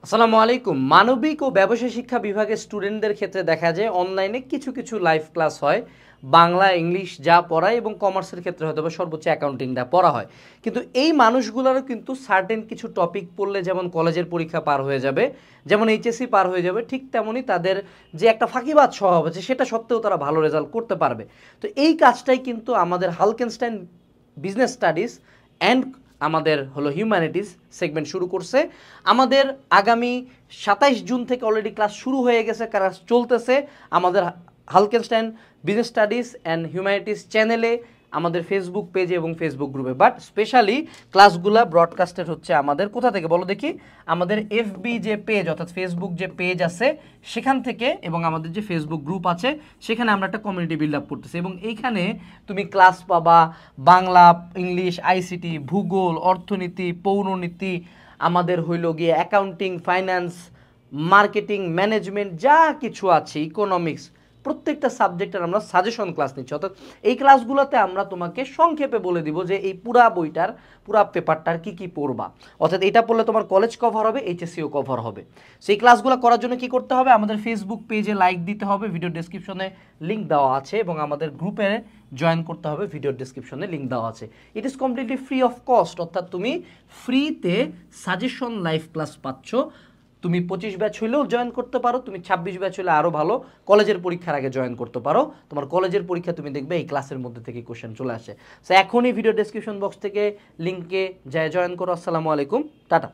আসসালামু আলাইকুম। মানবিক ও ব্যবসায় শিক্ষা বিভাগের স্টুডেন্টদের ক্ষেত্রে দেখা যায় অনলাইনে কিছু কিছু লাইভ ক্লাস হয়, বাংলা ইংলিশ যা পড়ায় এবং কমার্সের ক্ষেত্রে হয়তো বা সর্বোচ্চ অ্যাকাউন্টিংটা পড়া হয়। কিন্তু এই মানুষগুলোরও কিন্তু সার্টেন কিছু টপিক পড়লে যেমন কলেজের পরীক্ষা পার হয়ে যাবে, যেমন এইচএসসি পার হয়ে যাবে, ঠিক তেমনই তাদের যে একটা ফাঁকিবাজ স্বভাব আছে সেটা সত্ত্বেও তারা ভালো রেজাল্ট করতে পারবে। তো এই কাজটাই কিন্তু আমাদের হালকেনস্টাইন বিজনেস স্টাডিজ অ্যান্ড আমাদের হলো হিউম্যানিটিস সেগমেন্ট শুরু করছে। আমাদের আগামী 27 জুন থেকে অলরেডি ক্লাস শুরু হয়ে গেছে, ক্লাস চলতেছে আমাদের হালকেনস্টাইন বিজনেস স্টাডিজ অ্যান্ড হিউম্যানিটিস চ্যানেলে, আমাদের ফেসবুক পেজে এবং ফেসবুক গ্রুপে। বাট স্পেশালি ক্লাসগুলো ব্রডকাস্টেড হচ্ছে আমাদের কোথা থেকে বলো দেখি, আমাদের এফবি যে পেজ অর্থাৎ ফেসবুক যে পেজ আছে সেখান থেকে, এবং আমাদের যে ফেসবুক গ্রুপ আছে সেখানে আমরা একটা কমিউনিটি বিল্ড আপ করতেছি এবং এইখানে তুমি ক্লাস পাবা বাংলা, ইংলিশ, আইসিটি, ভূগোল, অর্থনীতি, পৌরনীতি, আমাদের হইল গিয়ে অ্যাকাউন্টিং, ফাইন্যান্স, মার্কেটিং, ম্যানেজমেন্ট, যা কিছু আছে, ইকোনমিক্স, প্রত্যেকটা সাবজেক্টের আমরা সাজেশন ক্লাস নিচ্ছি। অর্থাৎ এই ক্লাসগুলোতে আমরা তোমাকে সংক্ষেপে বলে দিব যে এই পুরা বইটার পুরা পেপারটার কি কি পড়বা। অর্থাৎ এটা পড়লে তোমার কলেজ কভার হবে, এইচএসসিও কভার হবে। সেই ক্লাসগুলো করার জন্য কি করতে হবে, আমাদের ফেসবুক পেজে লাইক দিতে হবে, ভিডিও ডেসক্রিপশনে লিঙ্ক দেওয়া আছে, এবং আমাদের গ্রুপে জয়েন করতে হবে, ভিডিও ডেসক্রিপশনে লিঙ্ক দেওয়া আছে। It is completely free of cost, অর্থাৎ তুমি ফ্রিতে সাজেশন লাইভ ক্লাস পাচ্ছ। তুমি 25 ব্যাচ হইলেও জয়েন করতে পারো, তুমি 26 ব্যাচ হলে আরও ভালো, কলেজের পরীক্ষার আগে জয়েন করতে পারো। তোমার কলেজের পরীক্ষা তুমি দেখবে এই ক্লাসের মধ্যে থেকে কোশ্চেন চলে আসে। সো এখনই ভিডিও ডেসক্রিপশন বক্স থেকে লিঙ্কে যায় জয়েন করো। আসসালামু আলাইকুম, টাটা।